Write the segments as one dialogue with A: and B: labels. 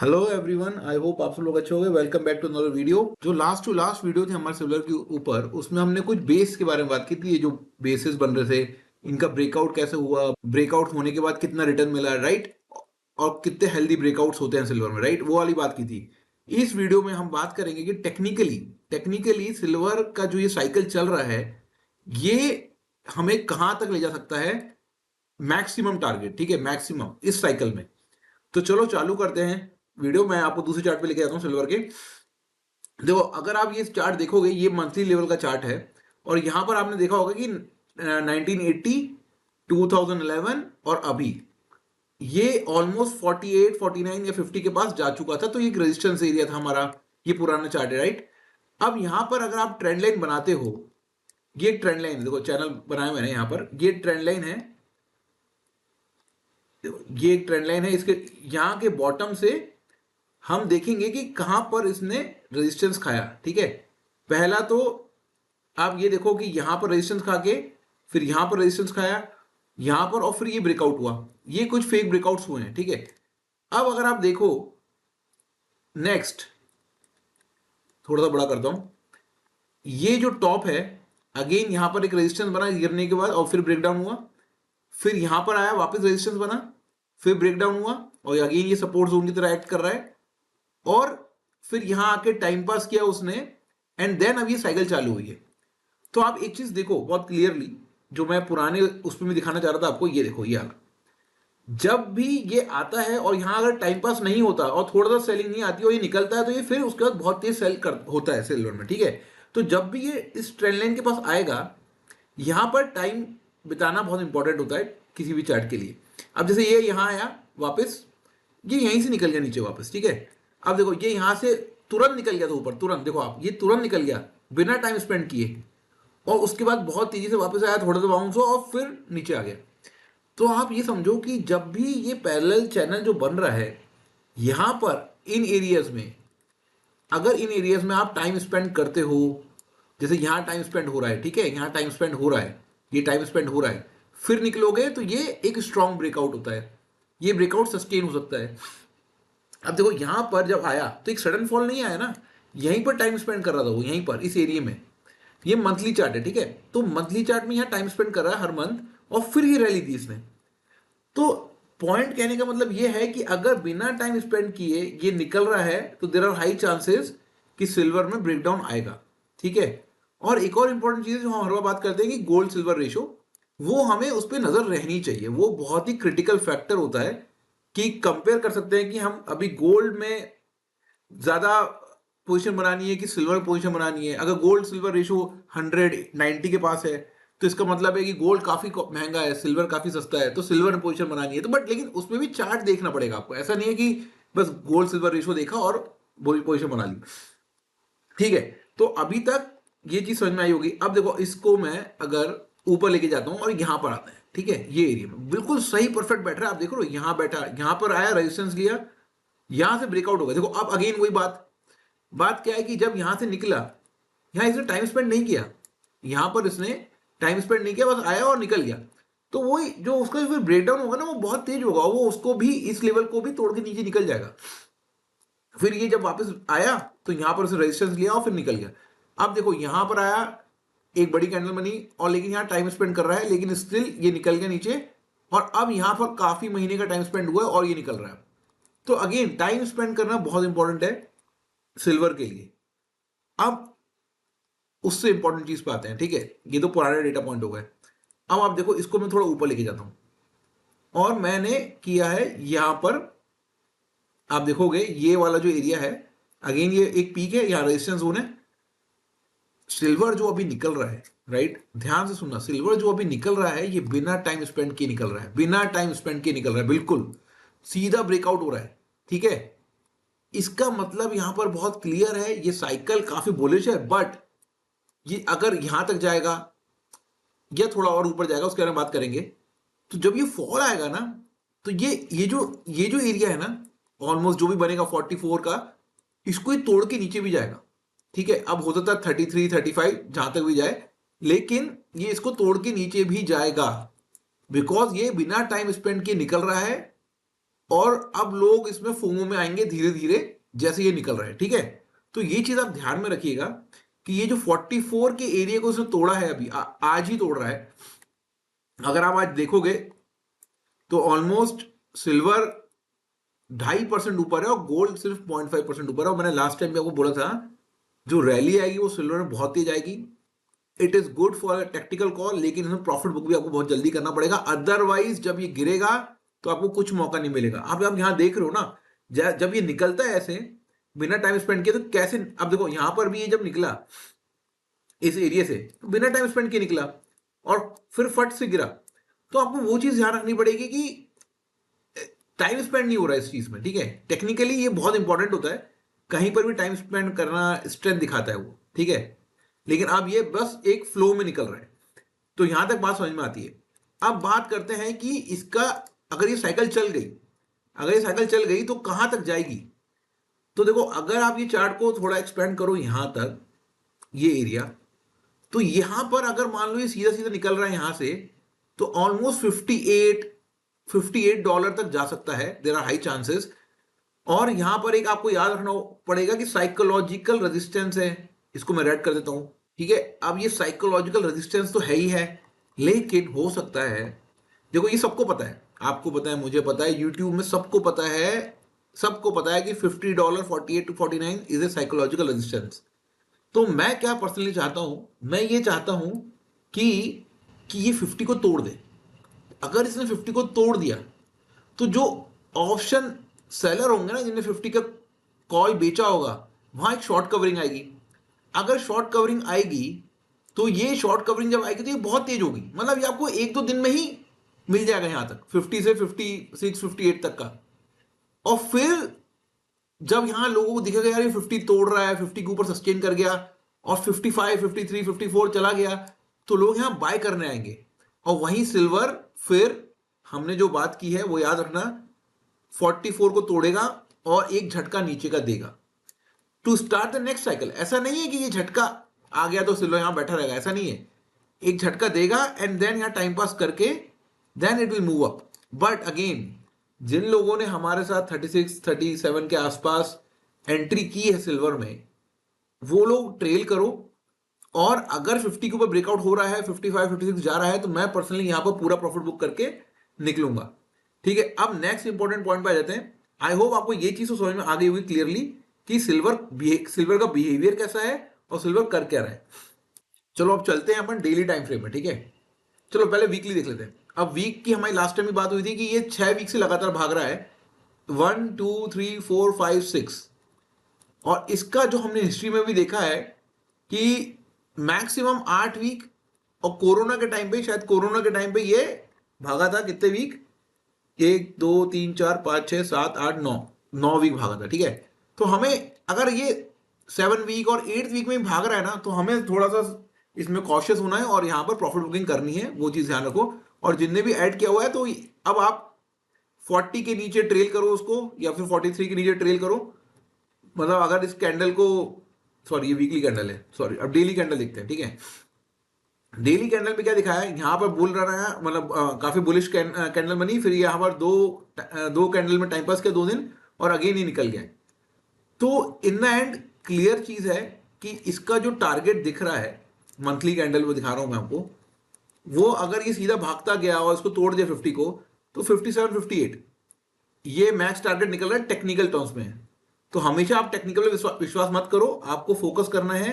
A: Hello everyone, I hope आप सब लोग अच्छे होंगे। Welcome back to another video. जो लास्ट टू लास्ट वीडियो थे हमारे सिमिलर के ऊपर, उसमें हमने कुछ बेस के बारे में बात की थी। ये जो बेसिस बन रहे थे, इनका ब्रेकआउट कैसे हुआ, ब्रेकआउट होने के बाद कितना रिटर्न मिला, राइट, और कितने हेल्दी ब्रेकआउट्स होते हैं सिल्वर में, राइट, वो वाली बात की थी। इस वीडियो में हम बात करेंगे कि टेक्निकली सिल्वर का जो ये साइकिल चल रहा है, ये हमें कहां तक ले जा सकता है, मैक्सिमम टारगेट, ठीक है, मैक्सिमम इस साइकिल में। तो चलो चालू करते हैं वीडियो। मैं आपको दूसरे चार्ट पे लेके आता हूँ सिल्वर के। देखो, अगर आप ये चार्ट देखोगे, ये मंथली लेवल का चार्ट है, और यहां पर आपने देखा होगा कि 1980, 2011 और अभी ये ऑलमोस्ट 48, 49 या 50 के पास जा चुका था। तो ये एक रेजिस्टेंस एरिया था हमारा। ये पुराना चार्ट है, राइट। अब यहां पर अगर आप ट्रेंड लाइन बनाते हो, ये ट्रेंड लाइन, देखो चैनल बनाया मैंने यहां पर, ये ट्रेंड लाइन है, ये एक ट्रेंड लाइन है। इसके यहां के बॉटम से हम देखेंगे कि कहां पर इसने रेजिस्टेंस खाया, ठीक है। पहला तो आप ये देखो कि यहां पर रेजिस्टेंस खा के, फिर यहां पर रेजिस्टेंस खाया, यहां पर, और फिर ये ब्रेकआउट हुआ। ये कुछ फेक ब्रेकआउट्स हुए हैं, ठीक है। अब अगर आप देखो नेक्स्ट, थोड़ा सा बड़ा करता हूं, ये जो टॉप है, अगेन यहां पर एक रेजिस्टेंस बना गिरने के बाद, और फिर ब्रेकडाउन हुआ, फिर यहां पर आया, वापस रेजिस्टेंस बना, फिर ब्रेकडाउन हुआ, और अगेन ये सपोर्ट जोन की तरह एक्ट कर रहा है, और फिर यहां आके टाइम पास किया उसने, एंड देन अब ये साइकिल चालू हुई है। तो आप एक चीज देखो बहुत क्लियरली, जो मैं पुराने उसमें भी दिखाना चाह रहा था आपको, ये देखो, ये आला जब भी ये आता है और यहां अगर टाइम पास नहीं होता और थोड़ा सा सेलिंग नहीं आती और ये निकलता है, तो ये फिर उसके बाद बहुत तेज सेल कर होता है सिल्वर में, ठीक है। तो जब भी ये इस ट्रेंड लाइन के पास आएगा, यहां पर टाइम बिताना बहुत इंपॉर्टेंट होता है किसी भी चार्ट के लिए। अब जैसे ये यहां आया वापस, ये यहीं से निकल गया नीचे वापस, ठीक है। अब देखो, ये यहां से तुरंत निकल गया था ऊपर, तुरंत देखो आप, ये तुरंत निकल गया बिना टाइम स्पेंड किए, और उसके बाद बहुत तेजी से वापस आया, थोड़ा सा बाउंस हुआ और फिर नीचे आ गया। तो आप ये समझो कि जब भी ये पैरेलल चैनल जो बन रहा है, यहां पर इन एरियाज में, अगर इन एरियाज में आप टाइम स्पेंड करते हो, जैसे यहां टाइम स्पेंड हो रहा है, ठीक है, यहां टाइम स्पेंड हो रहा है, ये टाइम स्पेंड हो रहा है, फिर निकलोगे, तो ये एक स्ट्रॉन्ग ब्रेकआउट होता है। ये ब्रेकआउट सस्टेन हो सकता है। अब देखो, यहां पर जब आया तो एक सडन फॉल नहीं आया ना, यहीं पर टाइम स्पेंड कर रहा था वो, यहीं पर इस एरिया में। ये मंथली चार्ट है, ठीक है। तो मंथली चार्ट में यहां टाइम स्पेंड कर रहा है हर मंथ, और फिर ये रैली दी इसने। तो पॉइंट कहने का मतलब ये है कि अगर बिना टाइम स्पेंड किए ये निकल रहा है, तो देर आर हाई चांसेस कि सिल्वर में ब्रेकडाउन आएगा, ठीक है। और एक और इंपॉर्टेंट चीज जो हम हर बार बात करते हैं कि गोल्ड सिल्वर रेशो, वो हमें उस पर नजर रहनी चाहिए। वो बहुत ही क्रिटिकल फैक्टर होता है कि कंपेयर कर सकते हैं कि हम अभी गोल्ड में ज्यादा पोजीशन बनानी है कि सिल्वर में पोजीशन बनानी है। अगर गोल्ड सिल्वर रेशो 190 के पास है, तो इसका मतलब है कि गोल्ड काफी महंगा है, सिल्वर काफी सस्ता है, तो सिल्वर में पोजीशन बनानी है। तो बट लेकिन उसमें भी चार्ट देखना पड़ेगा आपको। ऐसा नहीं है कि बस गोल्ड सिल्वर रेशो देखा और पोजीशन बना ली, ठीक है। तो अभी तक ये चीज समझ में आई होगी। अब देखो, इसको मैं अगर ऊपर लेके जाता हूं और यहां पर आता है, ठीक है, ये एरिया में बिल्कुल सही परफेक्ट बैठ रहा है। आप देखो, यहां बैठा, यहां पर आया, रेजिस्टेंस लिया, यहां से ब्रेकआउट हो गया। देखो, अब अगेन वही बात, बात क्या है कि जब यहां से निकला, यहां इसने टाइम स्पेंड नहीं किया, यहां पर इसने टाइम स्पेंड नहीं किया, बस आया और निकल गया। तो वही जो उसका फिर ब्रेकडाउन होगा ना, वो बहुत तेज होगा, वो उसको भी, इस लेवल को भी तोड़ के नीचे निकल जाएगा। फिर ये जब वापस आया, तो यहां पर उसने रेजिस्टेंस लिया और फिर निकल गया। अब देखो, यहां पर आया, एक बड़ी कैंडल बनी, और लेकिन यहां टाइम स्पेंड कर रहा है, लेकिन स्टिल ये निकल गया नीचे, और अब यहां पर काफी महीने का टाइम स्पेंड हुआ है और ये निकल रहा है। तो अगेन टाइम स्पेंड करना बहुत इंपॉर्टेंट है सिल्वर के लिए। अब उससे इंपॉर्टेंट चीज पे आते हैं, ठीक है। ये तो पुराने डेटा पॉइंट हो गए। अब आप देखो, इसको मैं थोड़ा ऊपर लेके जाता हूं, और मैंने किया है यहां पर, आप देखोगे ये वाला जो एरिया है, अगेन ये एक पीक है, यहां रेजिस्टेंस जोन है। सिल्वर जो अभी निकल रहा है, राइट, ध्यान से सुनना, सिल्वर जो अभी निकल रहा है, ये बिना टाइम स्पेंड किए निकल रहा है, बिना टाइम स्पेंड किए निकल रहा है, बिल्कुल सीधा ब्रेकआउट हो रहा है, ठीक है। इसका मतलब यहां पर बहुत क्लियर है, ये साइकिल काफी बुलिश है, बट ये अगर यहां तक जाएगा या थोड़ा और ऊपर जाएगा, उसके बारे में बात करेंगे। तो जब ये फॉल आएगा ना, तो ये जो एरिया है ना, ऑलमोस्ट जो भी बनेगा 44 का, इसको ही तोड़ के नीचे भी जाएगा, ठीक है। अब हो सकता है 33, 35 जहां तक भी जाए, लेकिन ये इसको तोड़ के नीचे भी जाएगा, बिकॉज ये बिना टाइम स्पेंड किए निकल रहा है, और अब लोग इसमें फोमो में आएंगे धीरे धीरे जैसे ये निकल रहा है, ठीक है। तो ये चीज आप ध्यान में रखिएगा कि ये जो 44 के एरिया को उसने तोड़ा है अभी आज ही तोड़ रहा है। अगर आप आज देखोगे तो ऑलमोस्ट सिल्वर 2.5% ऊपर है और गोल्ड सिर्फ 0.5% ऊपर है। और मैंने लास्ट टाइम भी आपको बोला था जो रैली आएगी वो सिल्वर में बहुत तेज आएगी। It is good for technical call, लेकिन इसमें प्रॉफिट बुक भी आपको बहुत जल्दी करना पड़ेगा, अदरवाइज जब ये गिरेगा तो आपको कुछ मौका नहीं मिलेगा। आप यहाँ देख रहे हो ना, जब ये निकलता है ऐसे बिना टाइम स्पेंड किए तो कैसे, अब देखो यहां पर भी ये जब निकला इस एरिया से तो बिना टाइम स्पेंड किए निकला और फिर फट से गिरा। तो आपको वो चीज ध्यान रखनी पड़ेगी कि टाइम स्पेंड नहीं हो रहा है इस चीज में, ठीक है। टेक्निकली ये बहुत इंपॉर्टेंट होता है, कहीं पर भी टाइम स्पेंड करना स्ट्रेंथ दिखाता है वो, ठीक है। लेकिन अब ये बस एक फ्लो में निकल रहा है, तो यहां तक बात समझ में आती है। अब बात करते हैं कि इसका अगर ये साइकिल चल गई, अगर ये साइकिल चल गई तो कहां तक जाएगी। तो देखो अगर आप ये चार्ट को थोड़ा एक्सपेंड करो यहां तक, ये एरिया, तो यहां पर अगर मान लो ये सीधा सीधा निकल रहा है यहां से, तो ऑलमोस्ट 58 डॉलर तक जा सकता है, देयर आर हाई चांसेस। और यहां पर एक आपको याद रखना पड़ेगा कि साइकोलॉजिकल रेजिस्टेंस है, इसको मैं रेड कर देता हूं, ठीक है। अब ये साइकोलॉजिकल रेजिस्टेंस तो है ही है, लेकिन हो सकता है, देखो ये सबको पता है, आपको पता है, मुझे पता है, यूट्यूब में सबको पता है, सबको पता है कि $50 48 to 49 is a psychological resistance. तो मैं क्या पर्सनली चाहता हूं, मैं ये चाहता हूं कि ये 50 को तोड़ दे। अगर इसने 50 को तोड़ दिया तो जो ऑप्शन सेलर होंगे ना जिन्हें 50 का कॉल बेचा होगा, वहां एक शॉर्ट कवरिंग आएगी। अगर शॉर्ट कवरिंग आएगी तो ये शॉर्ट कवरिंग जब आएगी तो ये बहुत तेज होगी, मतलब ये आपको एक दो दिन में ही मिल जाएगा यहां तक 50 से 56 58 तक का। और फिर जब यहां लोगों को दिखेगा यार ये 50 तोड़ रहा है, 50 के ऊपर सस्टेन कर गया और 55 53 54 चला गया, तो लोग यहां बाय करने आएंगे। और वहीं सिल्वर फिर हमने जो बात की है वो याद रखना, 44 को तोड़ेगा और एक झटका नीचे का देगा to start the next cycle. ऐसा नहीं है कि ये झटका आ गया तो सिल्वर यहां बैठा रहेगा, ऐसा नहीं है। एक झटका देगा एंड देन यहां टाइम पास करके then it will move up. But again जिन लोगों ने हमारे साथ 36 37 के आसपास एंट्री की है सिल्वर में, वो लोग ट्रेल करो। और अगर 50 के ऊपर ब्रेकआउट हो रहा है, 55 56 जा रहा है, तो मैं पर्सनली यहां पर पूरा प्रॉफिट बुक करके निकलूंगा, ठीक है। अब नेक्स्ट इंपॉर्टेंट पॉइंट पे आ जाते हैं। आई होप आपको ये चीज तो समझ में आ गई होगी क्लियरली कि सिल्वर का बिहेवियर कैसा है और सिल्वर कर क्या रहा है। चलो अब चलते हैं अपन डेली टाइम फ्रेम में, ठीक है। चलो पहले वीकली देख लेते हैं। अब वीक की हमारी लास्ट टाइम भी बात हुई थी कि ये 6 वीक से लगातार भाग रहा है, 1 2 3 4 5 6। और इसका जो हमने हिस्ट्री में भी देखा है कि मैक्सिमम 8 वीक, और कोरोना के टाइम पे, शायद कोरोना के टाइम पे ये भागा था कितने वीक, 1 2 3 4 5 6 7 8 9 वीक भागा था, ठीक है। तो हमें अगर ये 7 वीक और 8 वीक में भाग रहा है ना, तो हमें थोड़ा सा इसमें कॉशियस होना है और यहाँ पर प्रॉफिट बुकिंग करनी है, वो चीज ध्यान रखो। और जिनने भी ऐड किया हुआ है तो अब आप 40 के नीचे ट्रेल करो उसको, या फिर 43 के नीचे ट्रेल करो। मतलब अगर इस कैंडल को, सॉरी ये वीकली कैंडल है, सॉरी अब डेली कैंडल देखते हैं, ठीक है। डेली कैंडल पे क्या दिखाया है, यहाँ पर बुल रहा है, मतलब काफी बुलिश कैंडल बनी, फिर यहाँ पर दो कैंडल में टाइम पास किया 2 दिन और अगेन ही निकल गया। तो इन द एंड क्लियर चीज है कि इसका जो टारगेट दिख रहा है, मंथली कैंडल में दिखा रहा हूं मैं आपको, वो अगर ये सीधा भागता गया और इसको तोड़ दिया 50 को, तो 57 58 ये मैक्स टारगेट निकल रहा है टेक्निकल टर्म्स में। तो हमेशा आप टेक्निकल में विश्वास मत करो, आपको फोकस करना है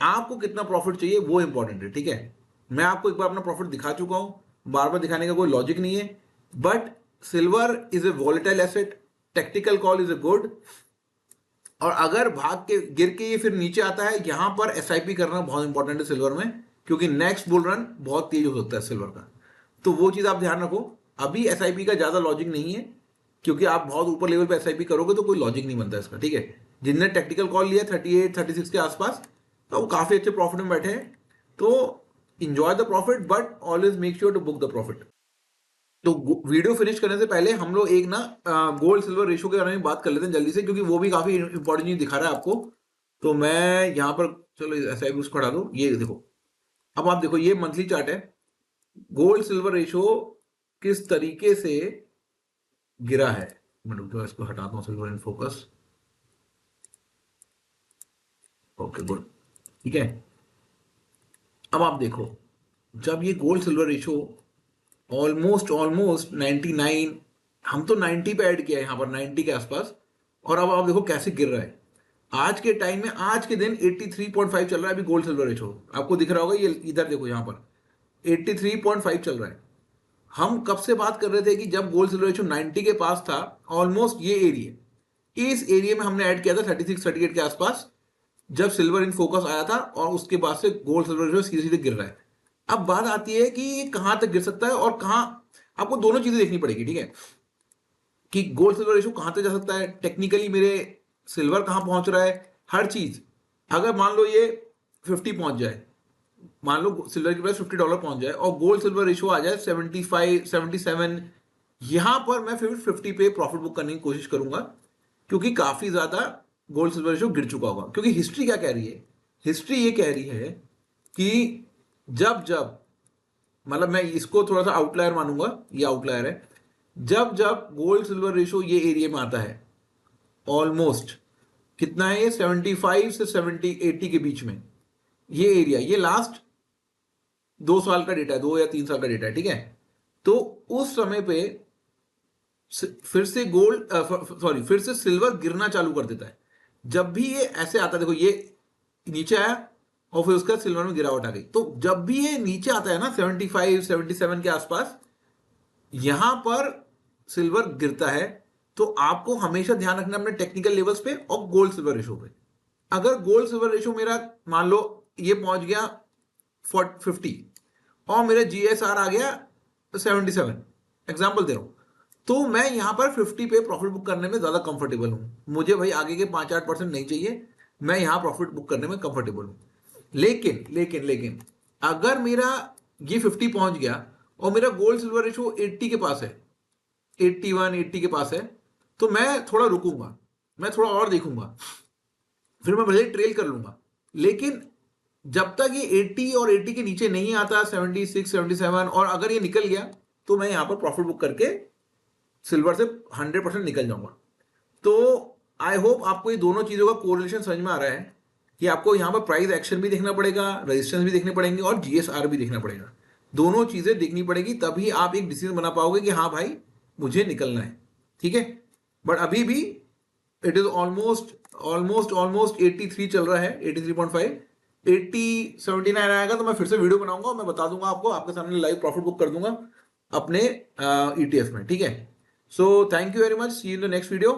A: आपको कितना प्रॉफिट चाहिए वो इंपॉर्टेंट है, ठीक है। मैं आपको एक बार अपना प्रॉफिट दिखा चुका हूं, बार बार दिखाने का कोई लॉजिक नहीं है। But silver is a volatile asset, technical call is a good. और अगर भाग के गिर के ये फिर नीचे आता है, यहां पर एसआईपी करना बहुत इंपॉर्टेंट है सिल्वर में, क्योंकि नेक्स्ट बुल रन बहुत तेज हो सकता है सिल्वर का। तो वो चीज आप ध्यान रखो। अभी एसआईपी का ज्यादा लॉजिक नहीं है, क्योंकि आप बहुत ऊपर लेवल पे एसआईपी करोगे तो कोई लॉजिक नहीं बनता इसका, ठीक है। जिनने टेक्निकल कॉल लिया 38 36 के आसपास, तो वो काफी अच्छे प्रॉफिट में बैठे हैं। तो enjoy the profit, but always make sure to book the profit. तो वीडियो फिनिश करने से पहले हम लोग एक ना गोल्ड सिल्वर रेशो के बारे में बात कर लेते हैं जल्दी से, क्योंकि वो भी काफी इंपॉर्टेंट चीज दिखा रहा है आपको। तो मैं यहाँ पर, चलो ऐसा ही उसको हटा दो, ये देखो। अब आप देखो ये मंथली चार्ट है, गोल्ड सिल्वर रेशो किस तरीके से गिरा है। मैं रुको इसको हटाता हूँ silver in focus. Okay good, ठीक है। अब आप देखो, जब ये gold silver ratio almost almost 99, हम तो 90 पे ऐड किया है यहाँ पर, 90 के आसपास, और अब आप देखो कैसे गिर रहा है। आज के टाइम में, आज के दिन 83.5 चल रहा है अभी गोल्ड सिल्वर रेशो, आपको दिख रहा होगा, ये इधर देखो यहाँ पर 83.5 चल रहा है। हम कब से बात कर रहे थे कि जब गोल्ड सिल्वर रेशो 90 के पास था, ऑलमोस्ट ये एरिया, इस एरिया में हमने ऐड किया था 36 38 के आसपास, जब सिल्वर इन फोकस आया था, और उसके बाद से गोल्ड सिल्वर रेशो सीधे सीधे गिर रहा है। अब बात आती है कि ये कहां तक गिर सकता है और कहां, आपको दोनों चीजें देखनी पड़ेगी, ठीक है, कि गोल्ड सिल्वर रेशो कहां तक जा सकता है, टेक्निकली मेरे सिल्वर कहां पहुंच रहा है, हर चीज। अगर मान लो ये 50 पहुंच जाए, मान लो सिल्वर की प्राइस $50 पहुंच जाए और गोल्ड सिल्वर रेशो आ जाए 75 77, यहां पर मैं फिर 50 पे प्रॉफिट बुक करने की कोशिश करूंगा, क्योंकि काफी ज्यादा गोल्ड सिल्वर रेशो गिर चुका होगा। क्योंकि हिस्ट्री क्या कह रही है, हिस्ट्री ये कह रही है कि जब जब, मतलब मैं इसको थोड़ा सा आउटलायर मानूंगा, ये आउटलायर है, जब जब गोल्ड सिल्वर रेशो ये एरिया में आता है, ऑलमोस्ट कितना है ये, 75 से 80 के बीच में ये एरिया, ये लास्ट 2 साल का डेटा है, 2 या 3 साल का डेटा है, ठीक है। तो उस समय पे फिर से गोल्ड, सॉरी, फिर से सिल्वर गिरना चालू कर देता है। जब भी ये ऐसे आता है, देखो ये नीचे आया और फिर उसका सिल्वर में गिरावट आ गई, तो जब भी ये नीचे आता है ना 75 77 के आसपास, यहां पर सिल्वर गिरता है, तो आपको हमेशा ध्यान रखना अपने टेक्निकल लेवल्स पे और गोल्ड सिल्वर रेशो पे। अगर गोल्ड सिल्वर रेशो मेरा मान लो ये पहुंच गया 50 और मेरा GSR आ गया 77, एग्जाम्पल दे रहा हूं, तो मैं यहां पर 50 पे प्रॉफिट बुक करने में ज्यादा कंफर्टेबल हूं। मुझे भाई आगे के 5-8% नहीं चाहिए, मैं यहां प्रॉफिट बुक करने में कंफर्टेबल हूं। लेकिन लेकिन लेकिन अगर मेरा ये 50 पहुंच गया और मेरा गोल्ड सिल्वर रेशो 80 के पास है, 81 80 के पास है, तो मैं थोड़ा रुकूंगा, मैं थोड़ा और देखूंगा, फिर मैं भले ट्रेल कर लूंगा। लेकिन जब तक ये 80 और 80 के नीचे नहीं आता, 76 77, और अगर ये निकल गया, तो मैं यहां पर प्रॉफिट बुक करके सिल्वर से 100% निकल जाऊंगा। तो आई होप आपको ये दोनों चीजों का कोरिलेशन समझ में आ रहा है कि आपको यहां पर प्राइस एक्शन भी देखना पड़ेगा, रेजिस्टेंस भी देखने पड़ेंगे और GSR भी देखना पड़ेगा। दोनों चीजें देखनी पड़ेगी, तभी आप एक डिसीजन बना पाओगे कि हाँ भाई मुझे निकलना है, ठीक है। बट अभी भी it is almost almost almost 83 चल रहा है, 83.5, 79 आएगा तो मैं फिर से वीडियो बनाऊंगा और मैं बता दूंगा आपको, आपके सामने लाइव प्रॉफिट बुक कर दूंगा अपने ETF में, ठीक है। So thank you very much, see you in the next video.